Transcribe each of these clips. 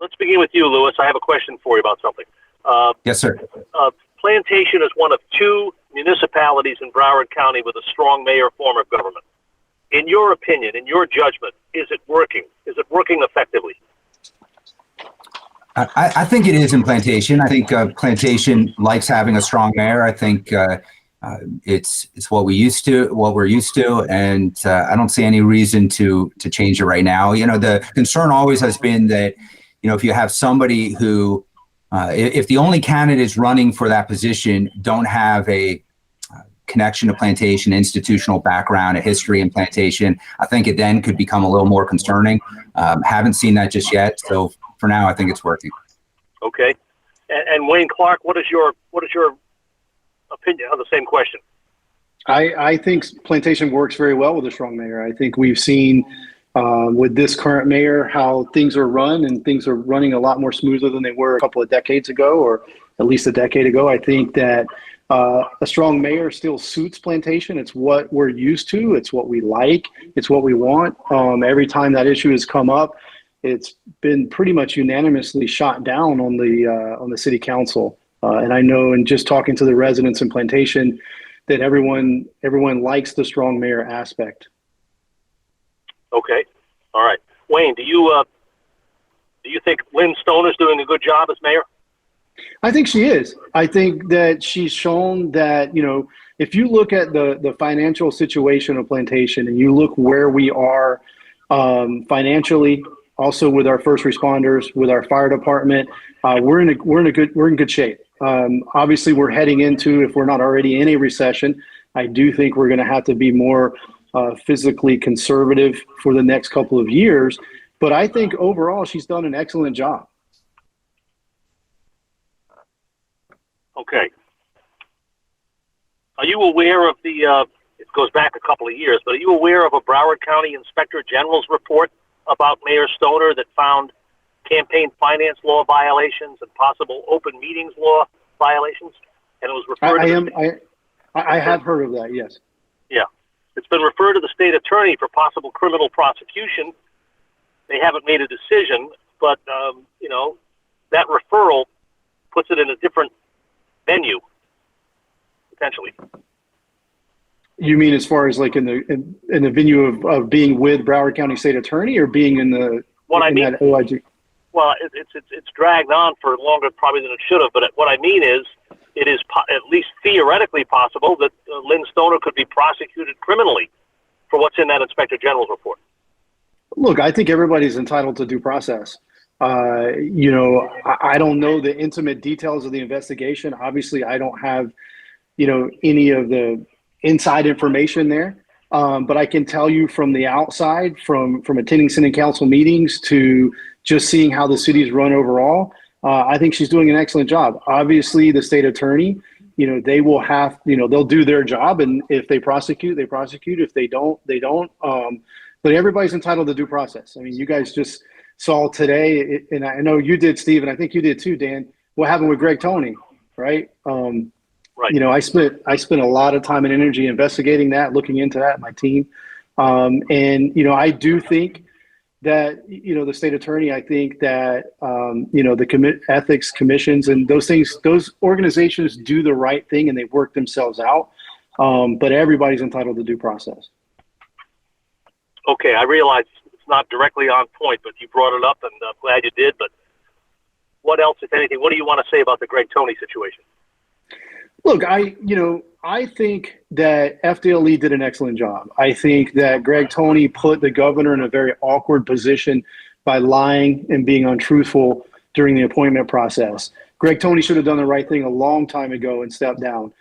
let's begin with you, Louis. I have a question for you about something. Yes, sir. Plantation is one of 2 municipalities in Broward County with a strong mayor form of government. In your opinion, in your judgment, is it working? Is it working effectively? I think it is in Plantation. I think Plantation likes having a strong mayor. I think it's what we're used to, and I don't see any reason to change it right now. You know, the concern always has been that, you know, if you have somebody who, if the only candidates running for that position don't have a connection to Plantation, institutional background, a history in Plantation, I think it then could become a little more concerning. Haven't seen that just yet, so for now, I think it's working. Okay, and Wayne Clark, what is your opinion on the same question? I think Plantation works very well with a strong mayor. I think we've seen with this current mayor how things are run, and things are running a lot more smoother than they were a couple of decades ago, or at least a decade ago. I think that a strong mayor still suits Plantation. It's what we're used to. It's what we like. It's what we want. Every time that issue has come up, it's been pretty much unanimously shot down on the city council. And I know, in just talking to the residents in Plantation, that everyone likes the strong mayor aspect. Okay, all right. Wayne, do you think Lynn Stoner's doing a good job as mayor? I think she is. I think that she's shown that, you know, if you look at the financial situation of Plantation, and you look where we are financially, also with our first responders, with our fire department, we're in good shape. Obviously, we're heading into, if we're not already in a recession, I do think we're going to have to be more physically conservative for the next couple of years. But I think overall, she's done an excellent job. Okay. Are you aware of the, it goes back a couple of years, but are you aware of a Broward County Inspector General's report about Mayor Stoner that found campaign finance law violations and possible open meetings law violations? And it was referred I have heard of that, yes. Yeah. It's been referred to the state attorney for possible criminal prosecution. They haven't made a decision, but, you know, that referral puts it in a different venue, potentially. You mean as far as like in the venue of being with Broward County State Attorney, or being in the that OIG? Well, it's dragged on for longer probably than it should have. But what I mean is, it is at least theoretically possible that Lynn Stoner could be prosecuted criminally for what's in that Inspector General's report. Look, I think everybody's entitled to due process. You know, I don't know the intimate details of the investigation. Obviously, I don't have, you know, any of the inside information there. But I can tell you from the outside, from attending city council meetings to just seeing how the city's run overall, I think she's doing an excellent job. Obviously, the state attorney, you know, they will have, you know, they'll do their job. And if they prosecute, they prosecute. If they don't, they don't. But everybody's entitled to due process. I mean, you guys just saw today, and I know you did, Steve, and I think you did too, Dan, what happened with Greg Toney, right? Right. You know, I spent a lot of time and energy investigating that, looking into that, my team. And, you know, I do think that, you know, the state attorney, I think that, you know, the ethics commissions and those things, those organizations do the right thing and they work themselves out. But everybody's entitled to due process. Okay, I realize it's not directly on point, but you brought it up, and I'm glad you did. But what else, if anything, what do you want to say about the Greg Toney situation? Look, I think that FDLE did an excellent job. I think that Greg Toney put the governor in a very awkward position by lying and being untruthful during the appointment process. Greg Toney should have done the right thing a long time ago and stepped down.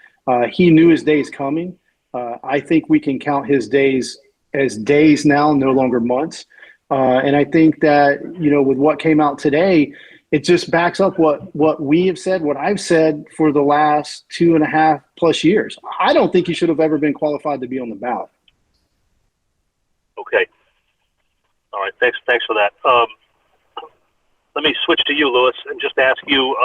He knew his day is coming. I think we can count his days as days now, no longer months. And I think that, you know, with what came out today, it just backs up what we have said, what I've said for the last 2.5+ years. I don't think he should have ever been qualified to be on the ballot. Okay. All right. Thanks for that. Let me switch to you, Louis, and just ask you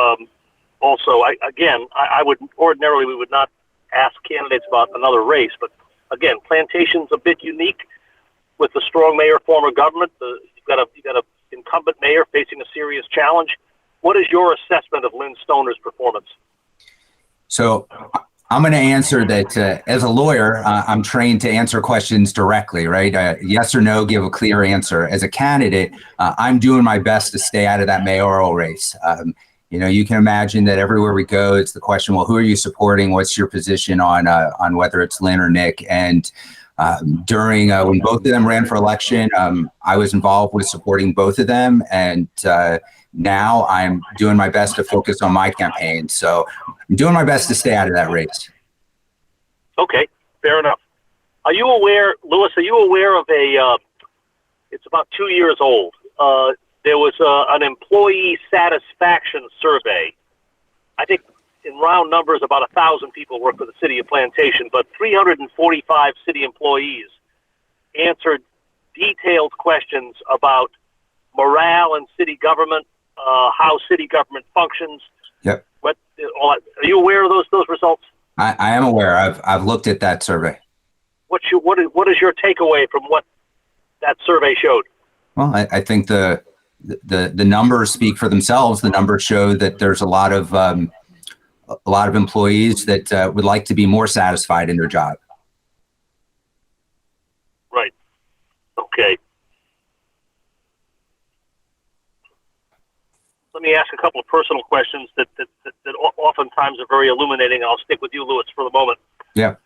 also, I would ordinarily, we would not ask candidates about another race, but again, Plantation's a bit unique with the strong mayor form of government. You've got an incumbent mayor facing a serious challenge. What is your assessment of Lynn Stoner's performance? So I'm going to answer that as a lawyer, I'm trained to answer questions directly, right? Yes or no, give a clear answer. As a candidate, I'm doing my best to stay out of that mayoral race. You can imagine that everywhere we go, it's the question, well, who are you supporting? What's your position on whether it's Lynn or Nick? And during when both of them ran for election, I was involved with supporting both of them. And now I'm doing my best to focus on my campaign. So I'm doing my best to stay out of that race. Okay, fair enough. Are you aware, Louis, of it's about 2 years old. There was an employee satisfaction survey. I think in round numbers, about 1,000 people work for the city of Plantation, but 345 city employees answered detailed questions about morale in city government, how city government functions. Yep. Are you aware of those results? I am aware. I've looked at that survey. What is your takeaway from what that survey showed? Well, I think the numbers speak for themselves. The numbers show that there's a lot of employees that would like to be more satisfied in their job. Right. Okay. Let me ask a couple of personal questions that oftentimes are very illuminating. I'll stick with you, Louis, for the moment. Yeah.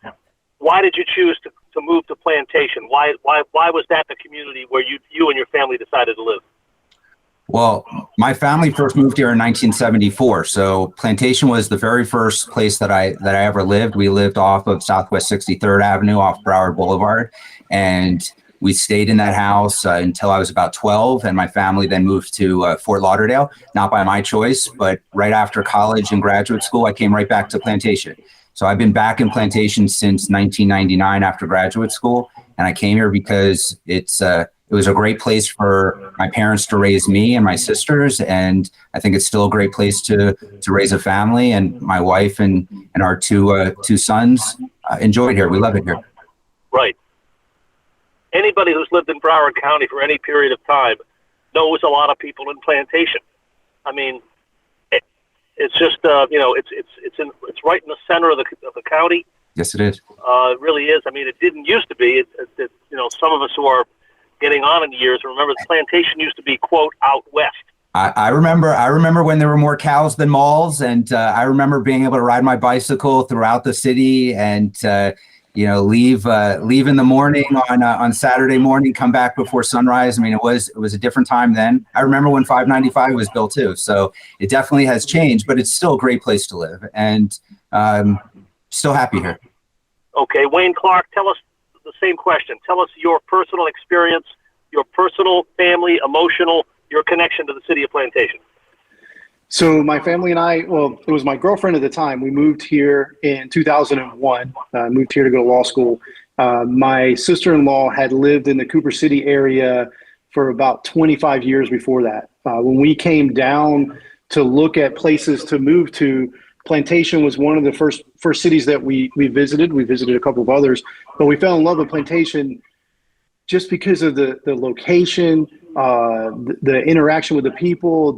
Why did you choose to move to Plantation? Why was that the community where you and your family decided to live? Well, my family first moved here in 1974. So Plantation was the very first place that I ever lived. We lived off of Southwest 63rd Avenue off Broward Boulevard. And we stayed in that house until I was about 12. And my family then moved to Fort Lauderdale, not by my choice, but right after college and graduate school, I came right back to Plantation. So I've been back in Plantation since 1999 after graduate school. And I came here because it was a great place for my parents to raise me and my sisters. And I think it's still a great place to raise a family. And my wife and our two sons enjoyed here. We love it here. Right. Anybody who's lived in Broward County for any period of time knows a lot of people in Plantation. I mean, it's just it's right in the center of the county. Yes, it is. It really is. I mean, it didn't used to be. Some of us who are getting on in years remember that Plantation used to be, quote, out west. I remember when there were more cows than malls, and I remember being able to ride my bicycle throughout the city and leave in the morning on Saturday morning, come back before sunrise. I mean, it was a different time then. I remember when 595 was built too. So it definitely has changed, but it's still a great place to live, and still happy here. Okay, Wayne Clark, tell us the same question. Tell us your personal experience, your personal, family, emotional, your connection to the city of Plantation. So my family and I, well, it was my girlfriend at the time. We moved here in 2001, moved here to go to law school. My sister-in-law had lived in the Cooper City area for about 25 years before that. When we came down to look at places to move to, Plantation was one of the first cities that we visited. We visited a couple of others, but we fell in love with Plantation just because of the location, the interaction with the people.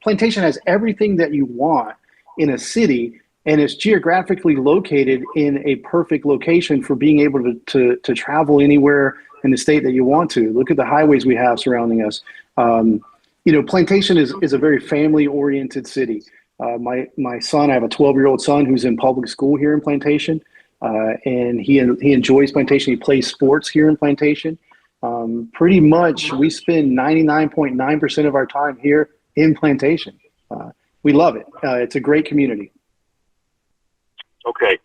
Plantation has everything that you want in a city, and it's geographically located in a perfect location for being able to travel anywhere in the state that you want to. Look at the highways we have surrounding us. Plantation is a very family-oriented city. My son, I have a 12-year-old son who's in public school here in Plantation, and he enjoys Plantation. He plays sports here in Plantation. Pretty much, we spend 99.9% of our time here in Plantation. We love it. It's a great community. Okay.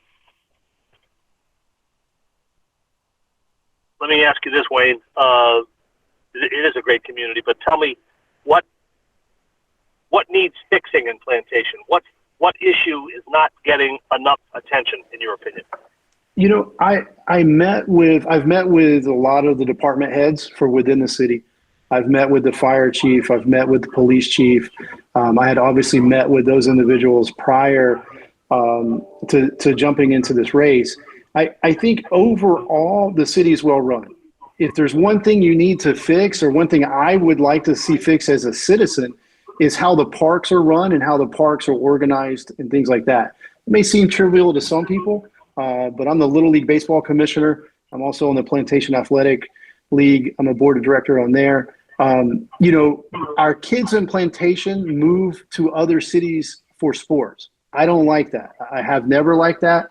Let me ask you this, Wayne. It is a great community, but tell me what needs fixing in Plantation? What issue is not getting enough attention, in your opinion? I've met with a lot of the department heads for within the city. I've met with the fire chief. I've met with the police chief. I had obviously met with those individuals prior to jumping into this race. I think overall the city is well run. if there's one thing you need to fix, or one thing I would like to see fixed as a citizen, is how the parks are run and how the parks are organized and things like that. It may seem trivial to some people, but I'm the Little League Baseball commissioner. I'm also in the Plantation Athletic League. I'm a board of director on there. You know, our kids in Plantation move to other cities for sports. I don't like that. I have never liked that.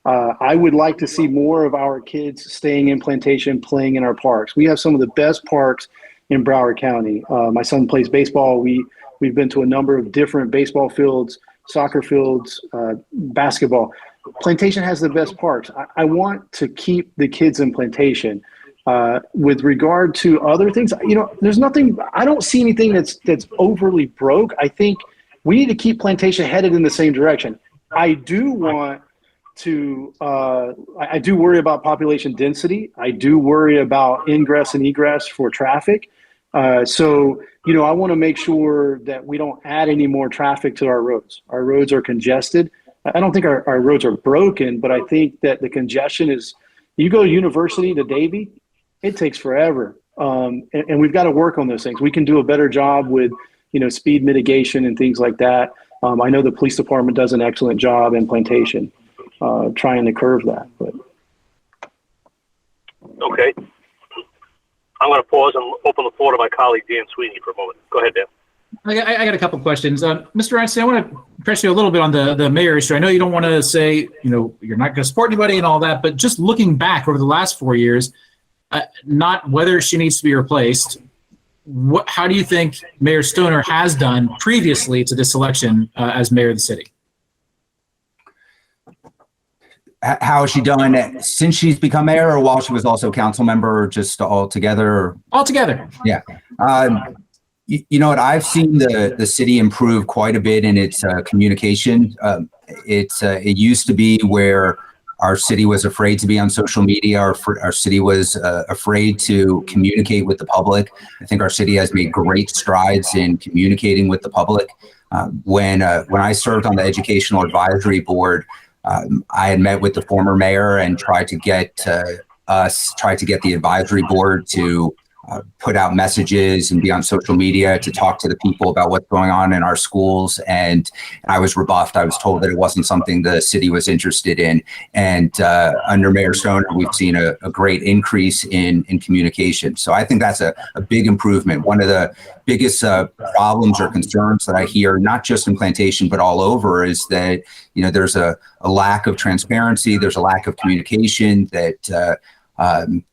I would like to see more of our kids staying in Plantation, playing in our parks. We have some of the best parks in Broward County. My son plays baseball. We've been to a number of different baseball fields, soccer fields, basketball. Plantation has the best parks. I want to keep the kids in Plantation. With regard to other things, you know, there's nothing, I don't see anything that's overly broke. I think we need to keep Plantation headed in the same direction. I do want to, I do worry about population density. I do worry about ingress and egress for traffic. So, you know, I want to make sure that we don't add any more traffic to our roads. Our roads are congested. I don't think our roads are broken, but I think that the congestion is, you go to University to Davie, it takes forever. And we've got to work on those things. We can do a better job with, you know, speed mitigation and things like that. I know the police department does an excellent job in Plantation trying to curve that. But. Okay. I'm going to pause and open the floor to my colleague, Dan Sweeney, for a moment. Go ahead, Dan. I got a couple of questions. Mr. Reinstein, I want to press you a little bit on the mayor issue. I know you don't want to say, you know, you're not going to support anybody and all that, but just looking back over the last 4 years, not whether she needs to be replaced, how do you think Mayor Stoner has done previously to this election as mayor of the city? How has she done since she's become mayor, or while she was also council member, or just all together? All together. Yeah. You know what? I've seen the city improve quite a bit in its communication. It used to be where our city was afraid to be on social media. Our city was afraid to communicate with the public. I think our city has made great strides in communicating with the public. When I served on the Educational Advisory Board, I had met with the former mayor and tried to get the advisory board to put out messages and be on social media to talk to the people about what's going on in our schools. And I was rebuffed. I was told that it wasn't something the city was interested in. And under Mayor Stoner, we've seen a great increase in communication. So I think that's a big improvement. One of the biggest problems or concerns that I hear, not just in Plantation, but all over, is that, you know, there's a lack of transparency. There's a lack of communication, that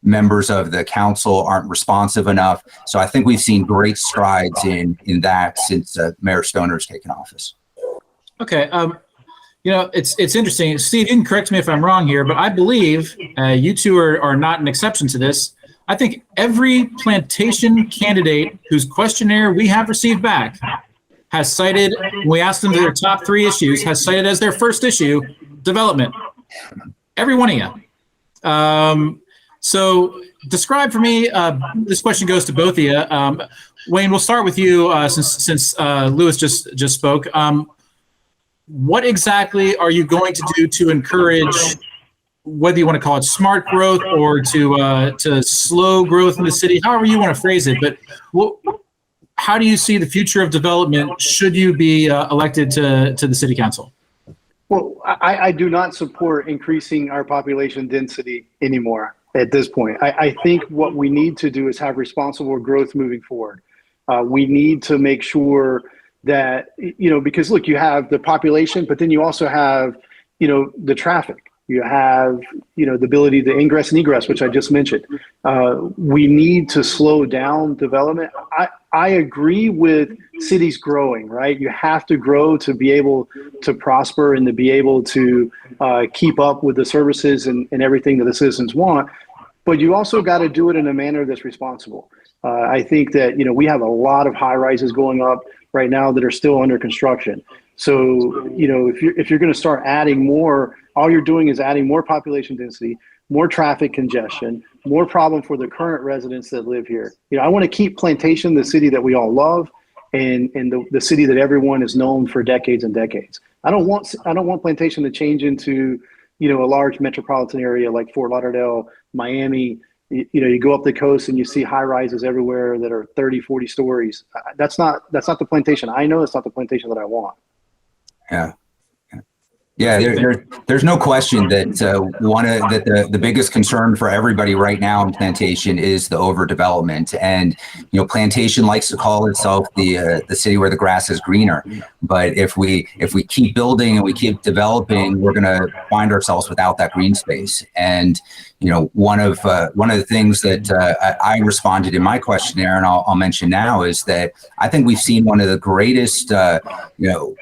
members of the council aren't responsive enough. So I think we've seen great strides in that since Mayor Stoner's taken office. Okay. You know, it's interesting. Steve, you can correct me if I'm wrong here, but I believe you two are not an exception to this. I think every Plantation candidate whose questionnaire we have received back has cited, when we asked them their top 3 issues, has cited as their first issue, development. Every one of you. So describe for me, this question goes to both of you. Wayne, we'll start with you since Louis just spoke. What exactly are you going to do to encourage, whether you want to call it smart growth or to slow growth in the city, however you want to phrase it, but how do you see the future of development should you be elected to the city council? Well, I do not support increasing our population density anymore at this point. I think what we need to do is have responsible growth moving forward. We need to make sure that, you know, because look, you have the population, but then you also have, you know, the traffic. You have, you know, the ability to ingress and egress, which I just mentioned. We need to slow down development. I agree with cities growing, right? You have to grow to be able to prosper and to be able to keep up with the services and everything that the citizens want. But you also got to do it in a manner that's responsible. I think that, you know, we have a lot of high rises going up right now that are still under construction. So, you know, if you're going to start adding more, all you're doing is adding more population density, more traffic congestion, more problem for the current residents that live here. You know, I want to keep Plantation the city that we all love, and the city that everyone has known for decades and decades. I don't want Plantation to change into, you know, a large metropolitan area like Fort Lauderdale, Miami, You go up the coast and you see high rises everywhere that are 30, 40 stories. That's not the plantation I know. It's not the plantation that I want. Yeah. Yeah, there's no question that the biggest concern for everybody right now in Plantation is the overdevelopment, and Plantation likes to call itself the city where the grass is greener. But if we keep building and we keep developing, we're going to find ourselves without that green space. And one of the things that I responded in my questionnaire, and I'll mention now, is that I think we've seen one of the greatest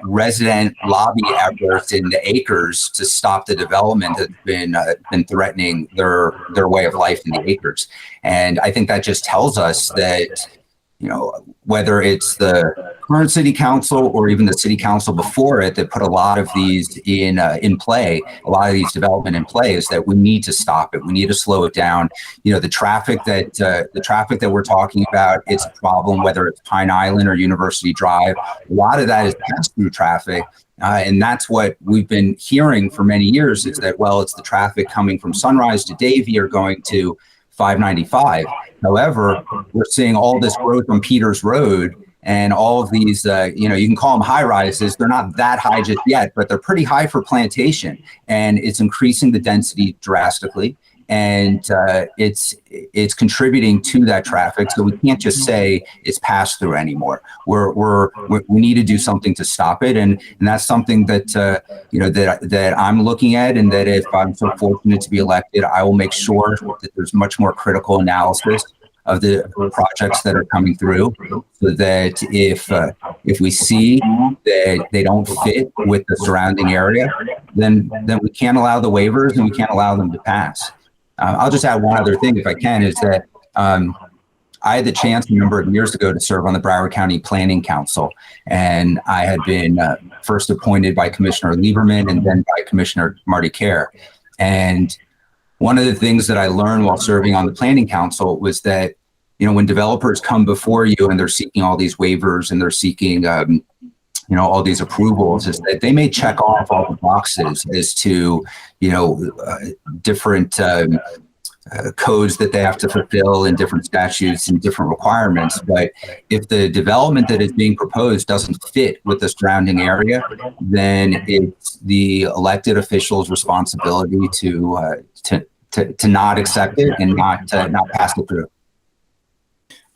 resident lobby efforts in the acres to stop the development that's been threatening their way of life in the acres. And I think that just tells us that whether it's the current city council or even the city council before it that put a lot of these in play, a lot of these development in play, is that we need to stop it. We need to slow it down. The traffic that we're talking about, it's a problem, whether it's Pine Island or University Drive. A lot of that is pass-through traffic. And that's what we've been hearing for many years, is that, well, it's the traffic coming from Sunrise to Davie or going to 595. However, we're seeing all this growth on Peters Road and all of these, you can call them high rises. They're not that high just yet, but they're pretty high for Plantation, and it's increasing the density drastically. And it's contributing to that traffic. So we can't just say it's pass through anymore. We need to do something to stop it, and that's something that that I'm looking at, and that if I'm so fortunate to be elected, I will make sure that there's much more critical analysis of the projects that are coming through, so that if we see that they don't fit with the surrounding area, then we can't allow the waivers and we can't allow them to pass. I'll just add one other thing, if I can, is that I had the chance a number of years ago to serve on the Broward County Planning Council, and I had been first appointed by Commissioner Lieberman and then by Commissioner Marty Kerr. And one of the things that I learned while serving on the Planning Council was that, when developers come before you and they're seeking all these waivers and they're seeking all these approvals, is that they may check off all the boxes as to, different codes that they have to fulfill and different statutes and different requirements. But if the development that is being proposed doesn't fit with the surrounding area, then it's the elected official's responsibility to not accept it and not pass it through.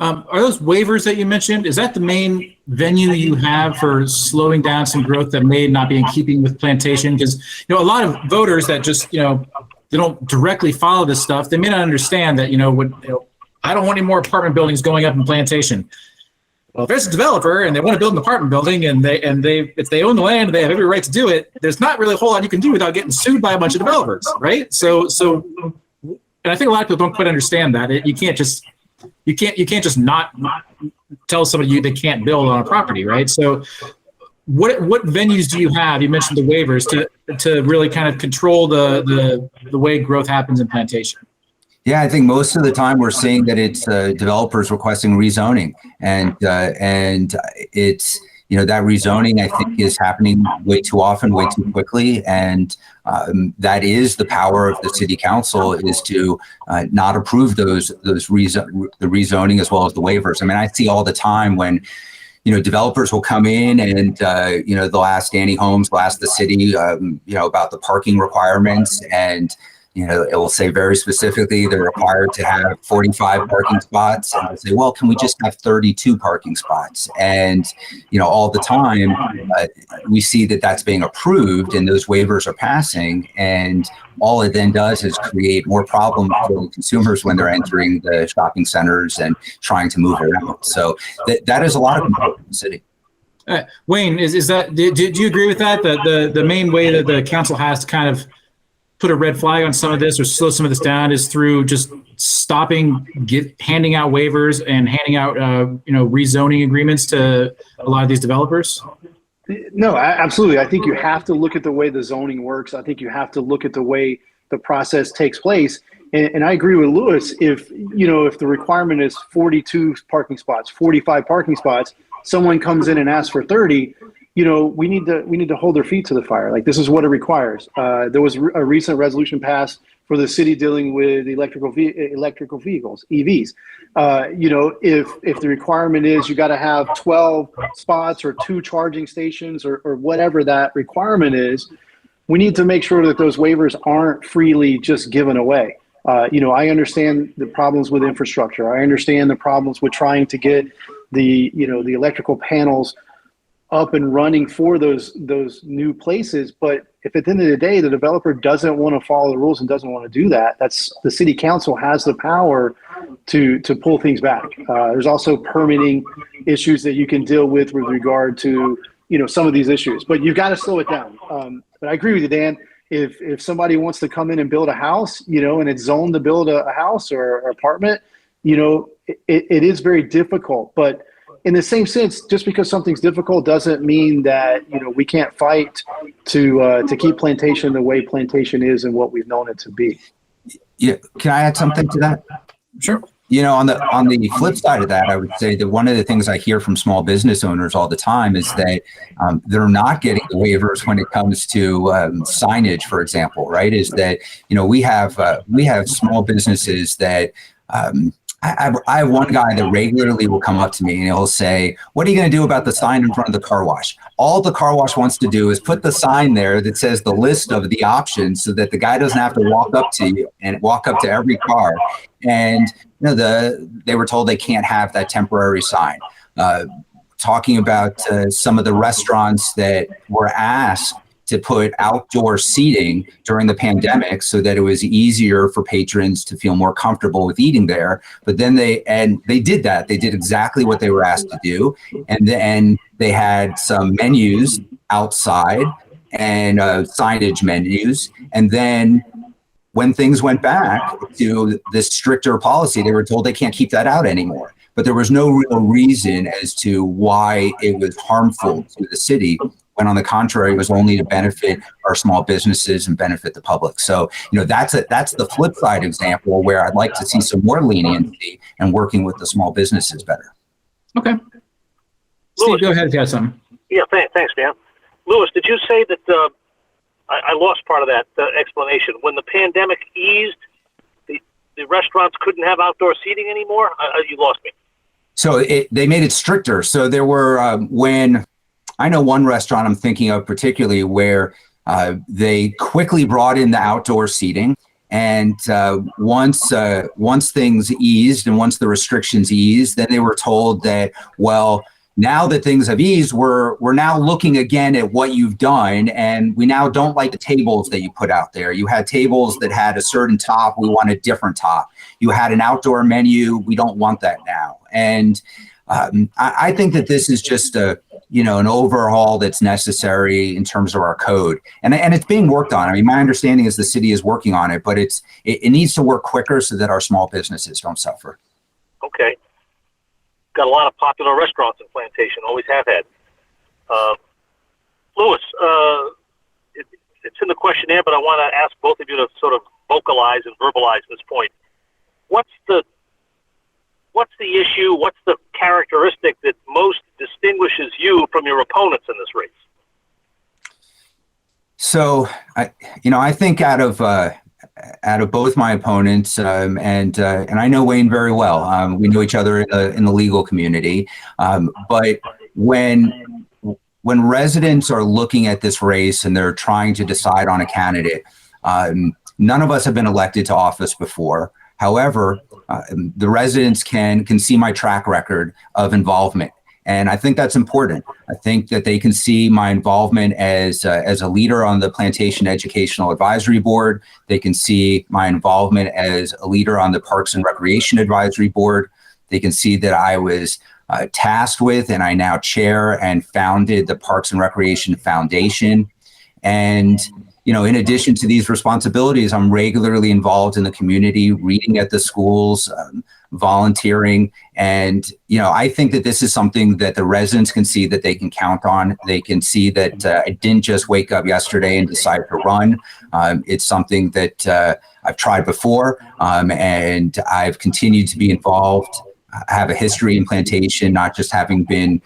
Are those waivers that you mentioned, is that the main venue you have for slowing down some growth that may not be in keeping with Plantation? Because, a lot of voters that just, they don't directly follow this stuff, they may not understand that, I don't want any more apartment buildings going up in Plantation. Well, if there's a developer and they want to build an apartment building and if they own the land, they have every right to do it, there's not really a whole lot you can do without getting sued by a bunch of developers, right? So, and I think a lot of people don't quite understand that. You can't just not tell somebody they can't build on a property, right? So what venues do you have? You mentioned the waivers to really kind of control the way growth happens in Plantation. Yeah, I think most of the time we're seeing that it's developers requesting rezoning, and it's that rezoning, I think, is happening way too often, way too quickly, and that is the power of the city council, is to not approve the rezoning as well as the waivers. I mean, I see all the time when developers will come in and they'll ask Danny Holmes, will ask the city about the parking requirements, and it will say very specifically they're required to have 45 parking spots, and they'll say, well, can we just have 32 parking spots? And all the time we see that that's being approved and those waivers are passing, and all it then does is create more problems for the consumers when they're entering the shopping centers and trying to move around. So that is a lot of control in the city. Wayne, is that, do you agree with that? The main way that the council has to kind of put a red flag on some of this or slow some of this down is through just stopping handing out waivers and handing out rezoning agreements to a lot of these developers? No, absolutely. I think you have to look at the way the zoning works. I think you have to look at the way the process takes place. And I agree with Lewis. If the requirement is 42 parking spots, 45 parking spots, someone comes in and asks for 30, we need to hold their feet to the fire. Like, this is what it requires. There was a recent resolution passed for the city dealing with electrical vehicles, EVs. If the requirement is you got to have 12 spots or 2 charging stations or whatever that requirement is, we need to make sure that those waivers aren't freely just given away. I understand the problems with infrastructure. I understand the problems with trying to get the electrical panels up and running for those new places. But if at the end of the day, the developer doesn't want to follow the rules and doesn't want to do that, that's the city council has the power to pull things back. There's also permitting issues that you can deal with regard to, some of these issues, but you've got to slow it down. But I agree with you, Dan. If somebody wants to come in and build a house, and it's zoned to build a house or apartment, it is very difficult. But in the same sense, just because something's difficult doesn't mean that, we can't fight to keep Plantation the way Plantation is and what we've known it to be. Yeah. Can I add something to that? Sure. On the flip side of that, I would say that one of the things I hear from small business owners all the time is that they're not getting the waivers when it comes to signage, for example, right? Is that, we have small businesses that I have one guy that regularly will come up to me and he'll say, "What are you going to do about the sign in front of the car wash?" All the car wash wants to do is put the sign there that says the list of the options so that the guy doesn't have to walk up to you and walk up to every car. And they were told they can't have that temporary sign. Talking about some of the restaurants that were asked to put outdoor seating during the pandemic so that it was easier for patrons to feel more comfortable with eating there. But then they did that. They did exactly what they were asked to do. And then they had some menus outside and signage menus. And then when things went back to this stricter policy, they were told they can't keep that out anymore. But there was no real reason as to why it was harmful to the city, when on the contrary, it was only to benefit our small businesses and benefit the public. So, that's the flip side example where I'd like to see some more leniency and working with the small businesses better. Okay. Louis, Steve, go ahead if you have something. Yeah, thanks, Dan. Louis, did you say that I lost part of that explanation? When the pandemic eased, the restaurants couldn't have outdoor seating anymore? You lost me. So they made it stricter. So there were, when I know one restaurant I'm thinking of particularly where they quickly brought in the outdoor seating. And once things eased and once the restrictions eased, then they were told that, well, now that things have eased, we're now looking again at what you've done, and we now don't like the tables that you put out there. You had tables that had a certain top, we want a different top. You had an outdoor menu, we don't want that now. And I think that this is just an overhaul that's necessary in terms of our code, and it's being worked on. I mean, my understanding is the city is working on it, but it needs to work quicker so that our small businesses don't suffer. Okay. Got a lot of popular restaurants in Plantation, always have had. Louis, it's in the questionnaire, but I want to ask both of you to sort of vocalize and verbalize this point. What's the issue? What's the characteristic that most distinguishes you from your opponents in this race? So, I think out of both my opponents, and I know Wayne very well. We know each other in the legal community. But when residents are looking at this race and they're trying to decide on a candidate, none of us have been elected to office before. However, the residents can see my track record of involvement. And I think that's important. I think that they can see my involvement as a leader on the Plantation Educational Advisory Board. They can see my involvement as a leader on the Parks and Recreation Advisory Board. They can see that I was tasked with, and I now chair and founded the Parks and Recreation Foundation. And in addition to these responsibilities, I'm regularly involved in the community, reading at the schools, volunteering. And, I think that this is something that the residents can see that they can count on. They can see that I didn't just wake up yesterday and decide to run. It's something that I've tried before, and I've continued to be involved. I have a history in Plantation, not just having been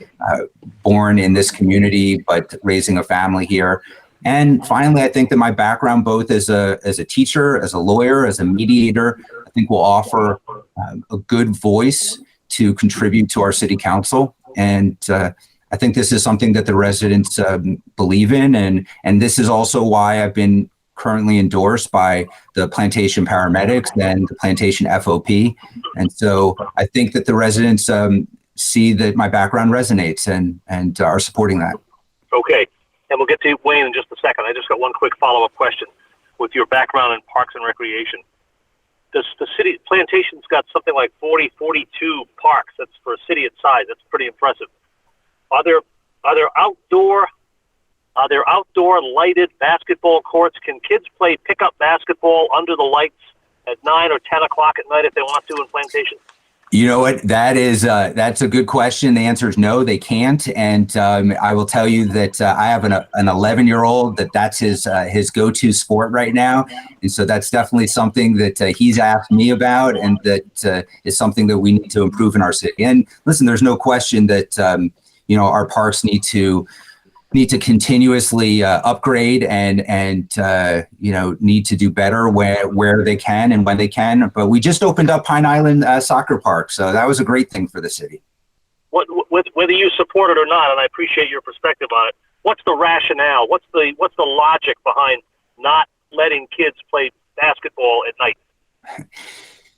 born in this community, but raising a family here. And finally, I think that my background, both as a teacher, as a lawyer, as a mediator, I think will offer a good voice to contribute to our city council. And I think this is something that the residents believe in. And this is also why I've been currently endorsed by the Plantation paramedics and the Plantation FOP. And so I think that the residents see that my background resonates and are supporting that. Okay. And we'll get to Wayne in just a second. I just got one quick follow-up question. With your background in parks and recreation, does the city Plantation's got something like 42 parks? That's for a city its size. That's pretty impressive. Are there outdoor lighted basketball courts? Can kids play pickup basketball under the lights at 9 or 10 o'clock at night if they want to in Plantation? You know what? That's a good question. The answer is no, they can't. And I will tell you that I have an 11-year-old that's his go-to sport right now. And so that's definitely something that he's asked me about, and that is something that we need to improve in our city. And listen, there's no question that our parks need to continuously upgrade and need to do better where they can and when they can. But we just opened up Pine Island Soccer Park, so that was a great thing for the city. Whether you support it or not, and I appreciate your perspective on it, what's the rationale? What's the logic behind not letting kids play basketball at night?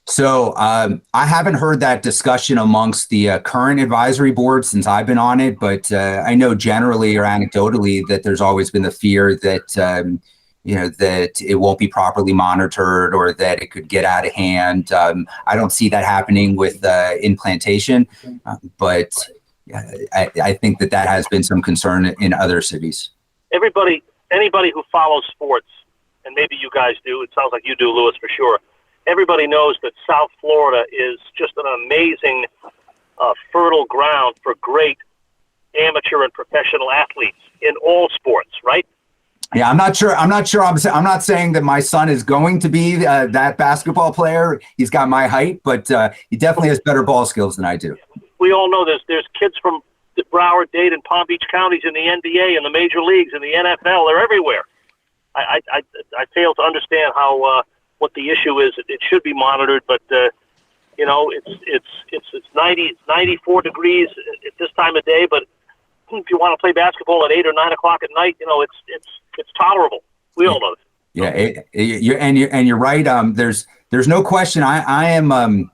So I haven't heard that discussion amongst the current advisory board since I've been on it, but I know generally or anecdotally that there's always been the fear that that it won't be properly monitored or that it could get out of hand. I don't see that happening with in Plantation, but I think that has been some concern in other cities. Anybody who follows sports, and maybe you guys do, it sounds like you do, Louis, for sure. Everybody knows that South Florida is just an amazing, fertile ground for great amateur and professional athletes in all sports, right? Yeah, I'm not sure. I'm not saying that my son is going to be that basketball player. He's got my height, but he definitely has better ball skills than I do. We all know there's kids from the Broward, Dade, and Palm Beach counties in the NBA and the major leagues and the NFL. They're everywhere. I fail to understand how. What the issue is. It should be monitored, but it's 94 degrees at this time of day. But if you want to play basketball at 8 or 9 o'clock at night, it's tolerable. We all know it. Yeah, you're right. There's no question. I am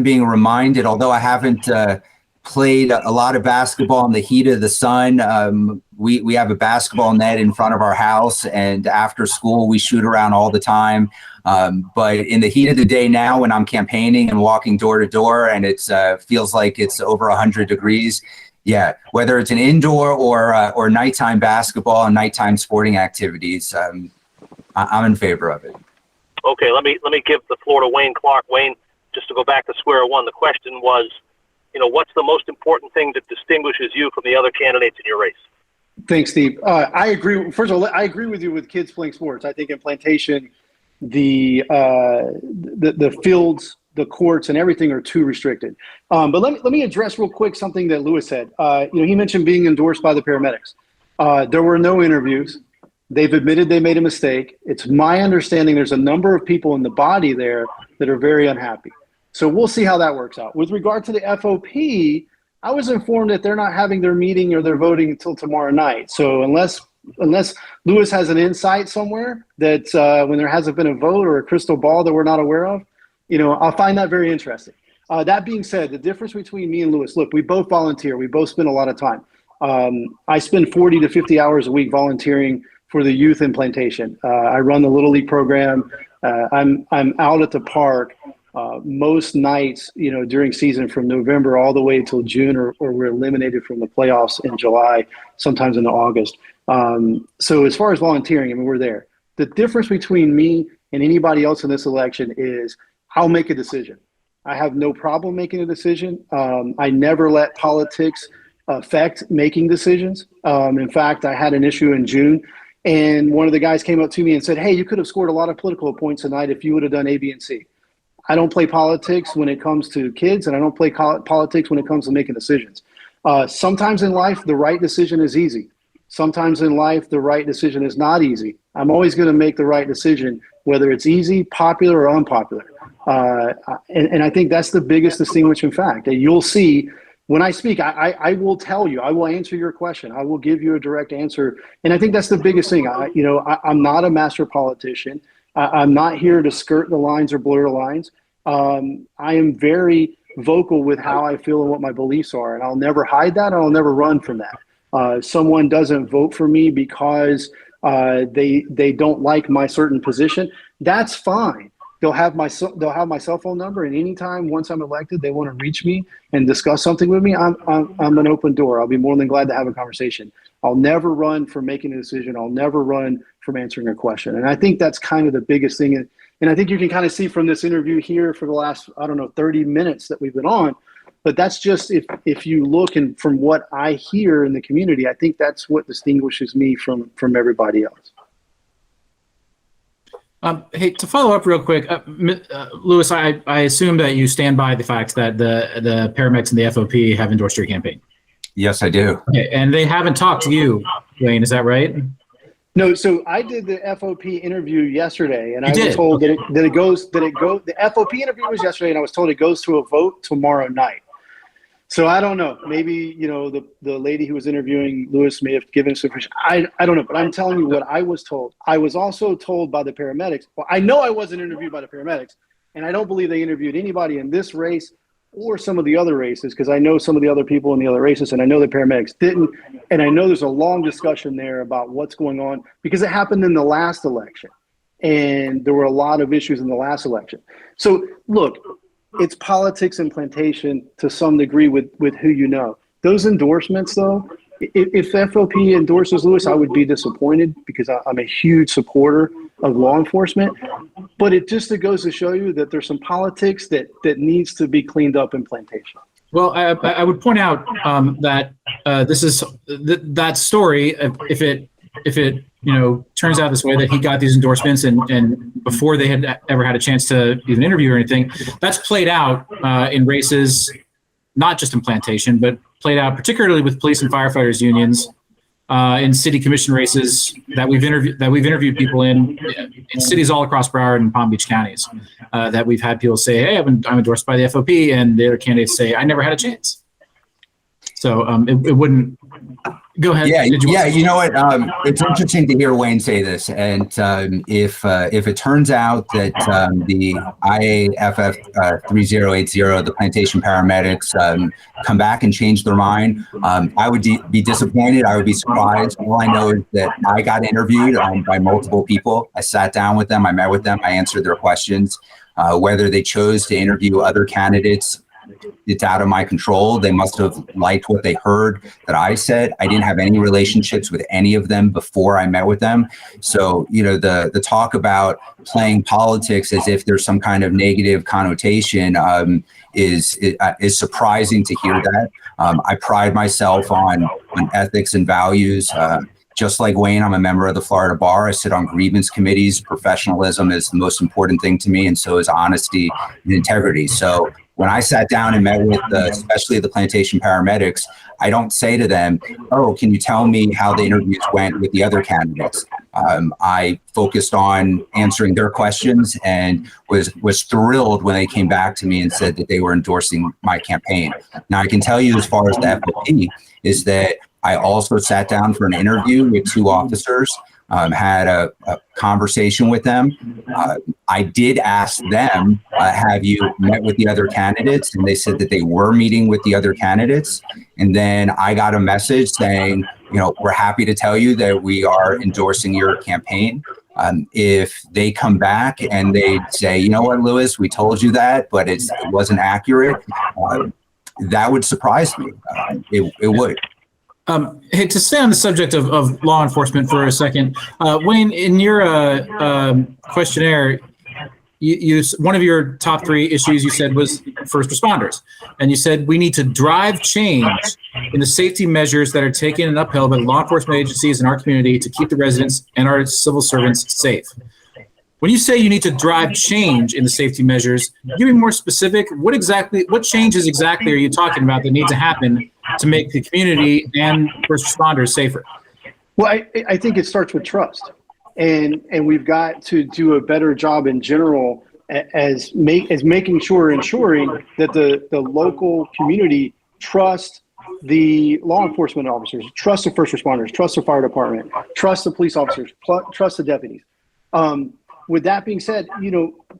being reminded, although I haven't played a lot of basketball in the heat of the sun. We have a basketball net in front of our house, and after school we shoot around all the time. But in the heat of the day now, when I'm campaigning and walking door to door, and it feels like it's over 100 degrees, yeah, whether it's an indoor or nighttime basketball and nighttime sporting activities, I'm in favor of it. Okay, let me give the floor to Wayne Clark. Wayne, just to go back to square one, the question was, what's the most important thing that distinguishes you from the other candidates in your race? Thanks, Steve. I agree. First of all, I agree with you with kids playing sports. I think in Plantation, the fields, the courts, and everything are too restricted. But let me address real quick something that Louis said. He mentioned being endorsed by the paramedics. There were no interviews. They've admitted they made a mistake. It's my understanding there's a number of people in the body there that are very unhappy. So we'll see how that works out. With regard to the FOP, I was informed that they're not having their meeting or their voting until tomorrow night. So unless Louis has an insight somewhere that when there hasn't been a vote or a crystal ball that we're not aware of, I'll find that very interesting. That being said, the difference between me and Louis, look, we both volunteer. We both spend a lot of time. I spend 40 to 50 hours a week volunteering for the youth in Plantation. I run the Little League program. I'm out at the park most nights, during season from November all the way till June, or we're eliminated from the playoffs in July, sometimes in August. So as far as volunteering, we're there. The difference between me and anybody else in this election is I'll make a decision. I have no problem making a decision. I never let politics affect making decisions. In fact, I had an issue in June, and one of the guys came up to me and said, "Hey, you could have scored a lot of political points tonight if you would have done A, B, and C." I don't play politics when it comes to kids, and I don't play politics when it comes to making decisions. Sometimes in life, the right decision is easy. Sometimes in life, the right decision is not easy. I'm always going to make the right decision, whether it's easy, popular, or unpopular. And I think that's the biggest distinguishing fact. That you'll see when I speak, I will tell you, I will answer your question. I will give you a direct answer. And I think that's the biggest thing. I'm not a master politician. I'm not here to skirt the lines or blur the lines. I am very vocal with how I feel and what my beliefs are, and I'll never hide that, and I'll never run from that. If someone doesn't vote for me because they don't like my certain position, that's fine. They'll have my cell phone number, and anytime once I'm elected, they want to reach me and discuss something with me, I'm an open door. I'll be more than glad to have a conversation. I'll never run from making a decision. I'll never run from answering a question. And I think that's kind of the biggest thing. And I think you can kind of see from this interview here for the last, 30 minutes that we've been on, but that's just, if you look and from what I hear in the community, I think that's what distinguishes me from everybody else. Hey, to follow up real quick, Louis, I assume that you stand by the fact that the paramedics and the FOP have endorsed your campaign. Yes, I do. Okay, and they haven't talked to you, Wayne, is that right? No, so I did the FOP interview yesterday, and I was told that the FOP interview was yesterday, and I was told it goes to a vote tomorrow night. So I don't know. Maybe, the lady who was interviewing Louis may have given some information. I don't know, but I'm telling you what I was told. I was also told by the paramedics. Well, I know I wasn't interviewed by the paramedics, and I don't believe they interviewed anybody in this race or some of the other races, because I know some of the other people in the other races, and I know the paramedics didn't. And I know there's a long discussion there about what's going on, because it happened in the last election, and there were a lot of issues in the last election. So look, it's politics and Plantation to some degree with who you know. Those endorsements, though, if FOP endorses Louis, I would be disappointed, because I'm a huge supporter of law enforcement. But it goes to show you that there's some politics that needs to be cleaned up in Plantation. Well, I would point out that this is that story. If it turns out this way, that he got these endorsements and before they had ever had a chance to even interview or anything, that's played out in races, not just in Plantation, but played out particularly with police and firefighters unions, in city commission races that we've interviewed people in cities all across Broward and Palm Beach counties, that we've had people say, "Hey, I'm endorsed by the FOP," and the other candidates say, "I never had a chance." So it wouldn't. Go ahead. Yeah, you know what? It's interesting to hear Wayne say this, and if it turns out that the IAFF 3080, the Plantation paramedics, come back and change their mind, I would be disappointed. I would be surprised. All I know is that I got interviewed by multiple people. I sat down with them. I met with them. I answered their questions. Whether they chose to interview other candidates, it's out of my control. They must have liked what they heard that I said. I didn't have any relationships with any of them before I met with them. So, the talk about playing politics as if there's some kind of negative connotation is surprising to hear that. I pride myself on ethics and values. Just like Wayne, I'm a member of the Florida Bar. I sit on grievance committees. Professionalism is the most important thing to me, and so is honesty and integrity. So when I sat down and met with especially the Plantation paramedics, I don't say to them, "Oh, can you tell me how the interviews went with the other candidates?" I focused on answering their questions and was thrilled when they came back to me and said that they were endorsing my campaign. Now, I can tell you, as far as the FOP, is that I also sat down for an interview with two officers, had a conversation with them. I did ask them, have you met with the other candidates? And they said that they were meeting with the other candidates. And then I got a message saying, we're happy to tell you that we are endorsing your campaign. If they come back and they say, "You know what, Louis, we told you that, but it wasn't accurate," that would surprise me. It would. Hey, to stay on the subject of law enforcement for a second, Wayne, in your questionnaire, you one of your top three issues you said was first responders, and you said we need to drive change in the safety measures that are taken and upheld by the law enforcement agencies in our community to keep the residents and our civil servants safe. When you say you need to drive change in the safety measures, give me more specific. What changes exactly are you talking about that need to happen to make the community and first responders safer? Well, I think it starts with trust, and we've got to do a better job in general as making sure, ensuring that the local community trust the law enforcement officers, trust the first responders, trust the fire department, trust the police officers, trust the deputies. With that being said,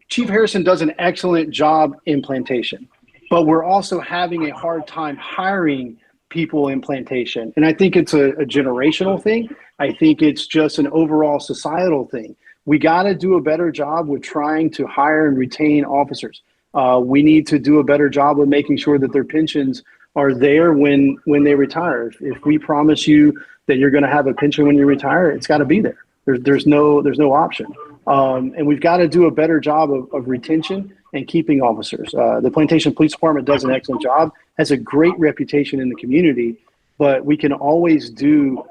Chief Harrison does an excellent job in Plantation, but we're also having a hard time hiring people in Plantation. And I think it's a generational thing. I think it's just an overall societal thing. We got to do a better job with trying to hire and retain officers. We need to do a better job of making sure that their pensions are there when they retire. If we promise you that you're going to have a pension when you retire, it's got to be there. There's no option. And we've got to do a better job of retention and keeping officers. The Plantation Police Department does an excellent job, has a great reputation in the community, but we can always do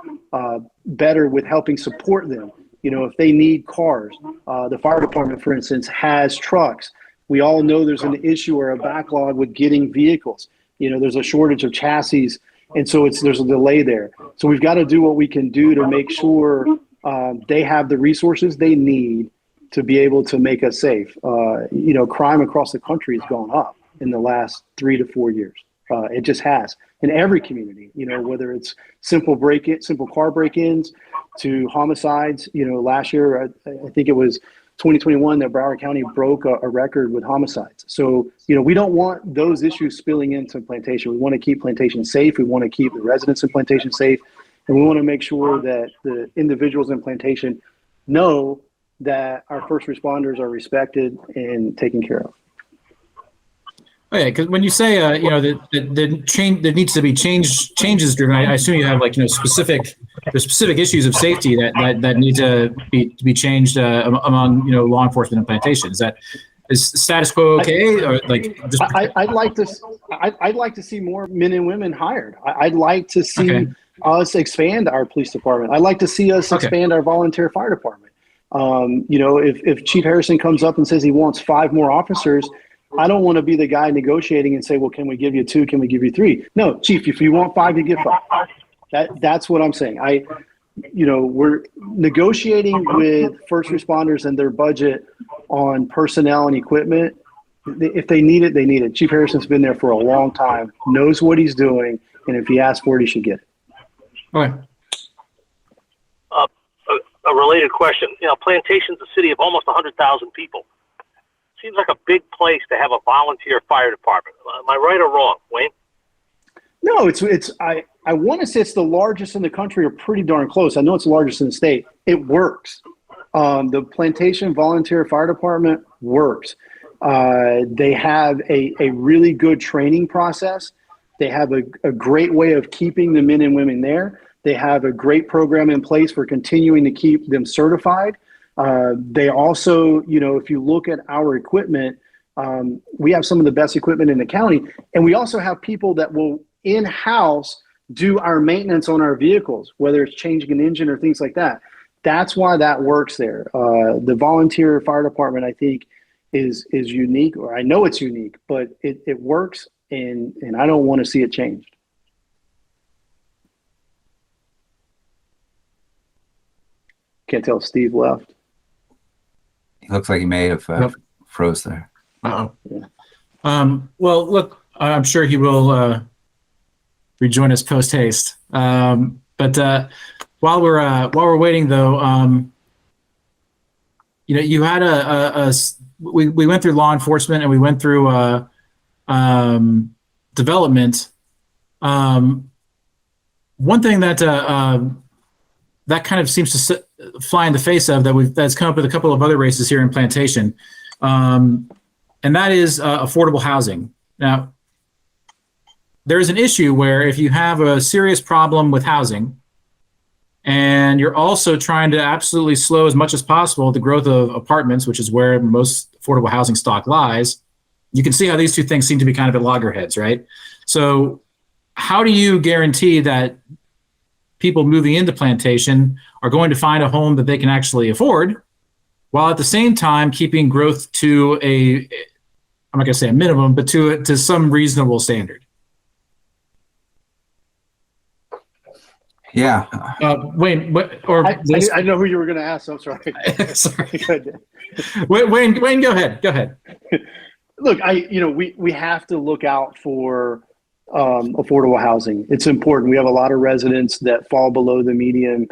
better with helping support them. If they need cars, the fire department, for instance, has trucks. We all know there's an issue or a backlog with getting vehicles. There's a shortage of chassis, and so there's a delay there. So we've got to do what we can do to make sure they have the resources they need to be able to make us safe. Crime across the country has gone up in the last 3 to 4 years. It just has in every community, whether it's simple car break-ins to homicides. Last year, I think it was 2021 that Broward County broke a record with homicides. So, we don't want those issues spilling into Plantation. We want to keep Plantation safe. We want to keep the residents in Plantation safe. And we want to make sure that the individuals in Plantation know that our first responders are respected and taken care of. Oh, yeah, because when you say the change, there needs to be changes driven. I assume you have specific issues of safety that need to be changed among law enforcement and Plantation. Is status quo okay, or just? I'd like to see more men and women hired. I'd like to see us expand our police department. I'd like to see us expand our volunteer fire department. If Chief Harrison comes up and says he wants 5 more officers, I don't want to be the guy negotiating and say, well, can we give you 2? Can we give you 3? No, Chief, if you want 5, you get 5. That's what I'm saying. We're negotiating with first responders and their budget on personnel and equipment. If they need it, they need it. Chief Harrison's been there for a long time, knows what he's doing, and if he asks for it, he should get it. Okay. A related question. Plantation's a city of almost 100,000 people. Seems like a big place to have a volunteer fire department. Am I right or wrong, Wayne? No, I want to say it's the largest in the country, or pretty darn close. I know it's the largest in the state. It works. The Plantation Volunteer Fire Department works. They have a really good training process. They have a great way of keeping the men and women there. They have a great program in place for continuing to keep them certified. They also, if you look at our equipment, we have some of the best equipment in the county. And we also have people that will in-house do our maintenance on our vehicles, whether it's changing an engine or things like that. That's why that works there. The volunteer fire department, I think, is unique, or I know it's unique, but it works, and I don't want to see it changed. Can't tell if Steve left. He looks like he may have froze there. Uh-oh. Yeah. Well, look, I'm sure he will rejoin us post haste. But while we're waiting, though, you had we went through law enforcement and we went through development. One thing that kind of seems to fly in the face of that's come up with a couple of other races here in Plantation, and that is affordable housing. Now, there is an issue where if you have a serious problem with housing, and you're also trying to absolutely slow as much as possible the growth of apartments, which is where most affordable housing stock lies, you can see how these two things seem to be kind of at loggerheads, right? So how do you guarantee that people moving into Plantation are going to find a home that they can actually afford, while at the same time keeping growth to I'm not going to say a minimum, but to some reasonable standard? Yeah. Wayne, or I know who you were going to ask. I'm sorry. sorry. Wayne, go ahead. Go ahead. Look, we have to look out for affordable housing. It's important. We have a lot of residents that fall below the median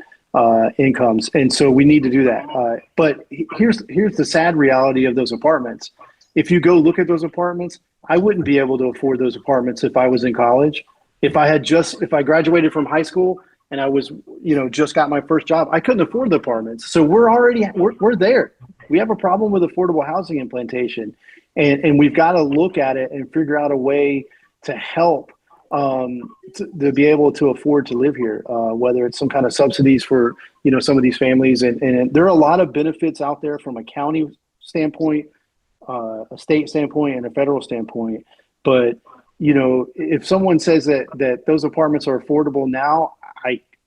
incomes, and so we need to do that. But here's the sad reality of those apartments. If you go look at those apartments, I wouldn't be able to afford those apartments if I was in college. If I graduated from high school and I was, just got my first job, I couldn't afford the apartments. So we're there. We have a problem with affordable housing in Plantation, and we've got to look at it and figure out a way to help to be able to afford to live here, whether it's some kind of subsidies for, some of these families. And there are a lot of benefits out there from a county standpoint, a state standpoint, and a federal standpoint. But, if someone says that those apartments are affordable now,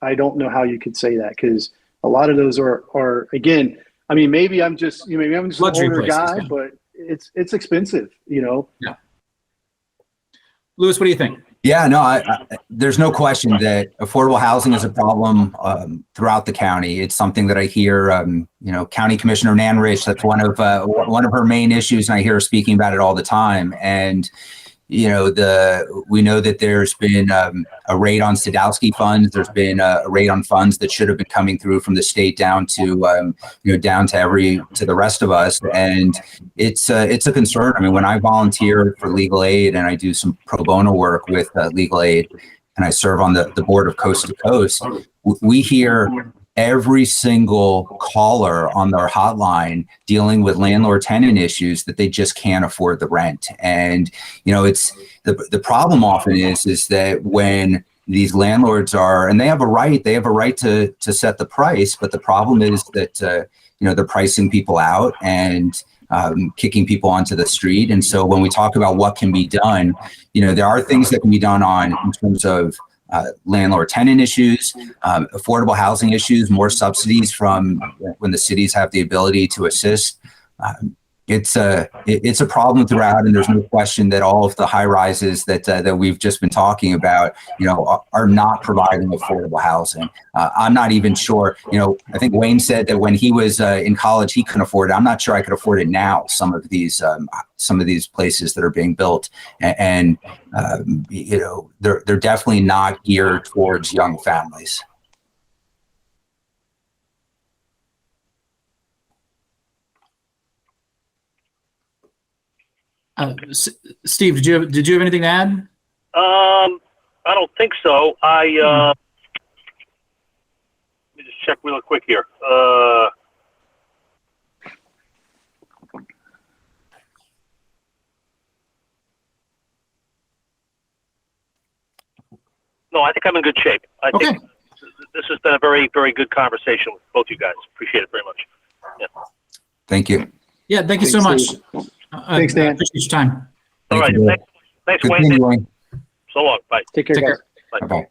I don't know how you could say that, because a lot of those are again, maybe I'm just an older guy, yeah. But it's expensive, Yeah. Louis, what do you think? Yeah, no, there's no question that affordable housing is a problem throughout the county. It's something that I hear, County Commissioner Nanrich, that's one of her main issues, and I hear her speaking about it all the time. And we know that there's been a raid on Sadowski funds. There's been a raid on funds that should have been coming through from the state down to the rest of us, and it's a concern. When I volunteer for legal aid and I do some pro bono work with legal aid, and I serve on the board of Coast to Coast, we hear every single caller on their hotline dealing with landlord-tenant issues that they just can't afford the rent. And, it's the problem often is that when these landlords and they have a right to set the price, but the problem is that, they're pricing people out and kicking people onto the street. And so when we talk about what can be done, there are things that can be done in terms of landlord-tenant issues, affordable housing issues, more subsidies from when the cities have the ability to assist. It's a problem throughout, and there's no question that all of the high rises that we've just been talking about, are not providing affordable housing. I'm not even sure. I think Wayne said that when he was in college, he couldn't afford it. I'm not sure I could afford it now. Some of these places that are being built, and they're definitely not geared towards young families. Steve, did you have anything to add? I don't think so. Let me just check real quick here. No, I think I'm in good shape. I think this has been a very, very good conversation with both you guys. Appreciate it very much. Yeah. Thank you. Yeah, thank you so much. Thanks, Dan. I appreciate your time. All right. Thanks, Good Wayne. seeing you, Wayne. So long. Bye. Take care, guys. Bye. Bye-bye.